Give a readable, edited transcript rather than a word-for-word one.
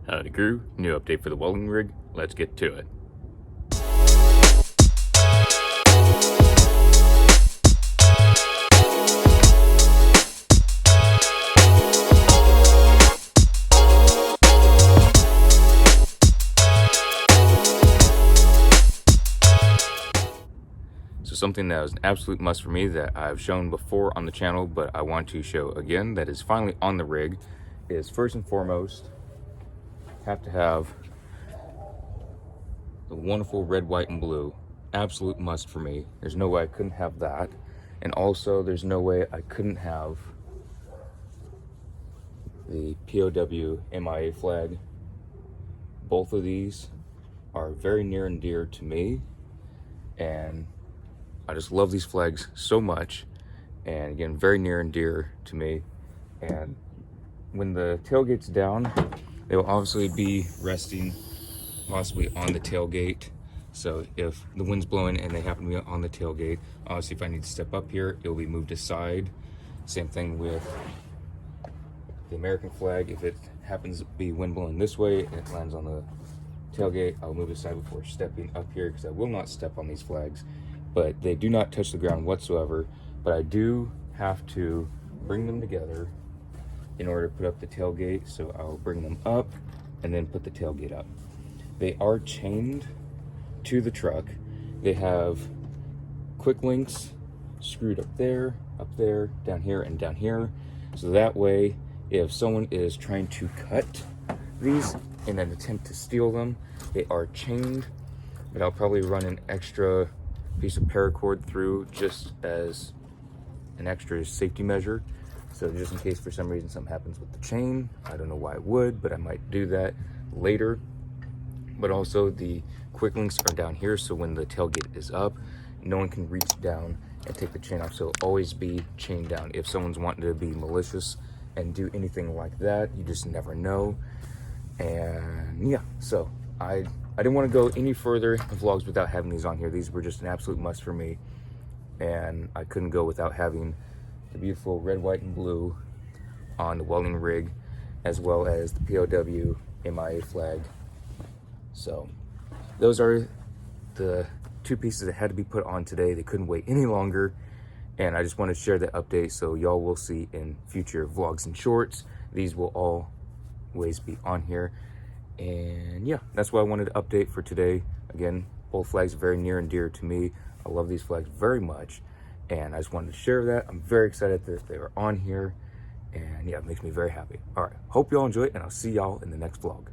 Howdy crew, new update for the welding rig. Let's get to it. So something that was an absolute must for me that I've shown before on the channel, but I want to show again that is finally on the rig is first and foremost, have to have the wonderful red, white, and blue. Absolute must for me. There's no way I couldn't have that. And also there's no way I couldn't have the POW MIA flag. Both of these are very near and dear to me, and I just love these flags so much, and again, very near and dear to me. And when the tailgate's down, they will obviously be resting possibly on the tailgate. So if the wind's blowing and they happen to be on the tailgate, obviously if I need to step up here, it will be moved aside. Same thing with the American flag. If it happens to be wind blowing this way and it lands on the tailgate, I'll move aside before stepping up here, because I will not step on these flags. But they do not touch the ground whatsoever. But I do have to bring them together in order to put up the tailgate. So I'll bring them up and then put the tailgate up. They are chained to the truck. They have quick links screwed up there, down here, and down here. So that way, if someone is trying to cut these in an attempt to steal them, they are chained. But I'll probably run an extra piece of paracord through just as an extra safety measure. So just in case for some reason something happens with the chain, I don't know why it would, but I might do that later. But also the quick links are down here, so when the tailgate is up, no one can reach down and take the chain off. So it'll always be chained down. If someone's wanting to be malicious and do anything like that, you just never know. And yeah, so I didn't want to go any further in vlogs without having these on here. These were just an absolute must for me, and I couldn't go without having the beautiful red, white, and blue on the welding rig, as well as the POW MIA flag. So those are the two pieces that had to be put on today. They couldn't wait any longer, and I just want to share that update so y'all will see in future vlogs and shorts. These will always be on here. And yeah, that's what I wanted to update for today. Again, both flags are very near and dear to me. I love these flags very much, and I just wanted to share that. I'm very excited that they are on here, and yeah, it makes me very happy. All right, hope y'all enjoy it, and I'll see y'all in the next vlog.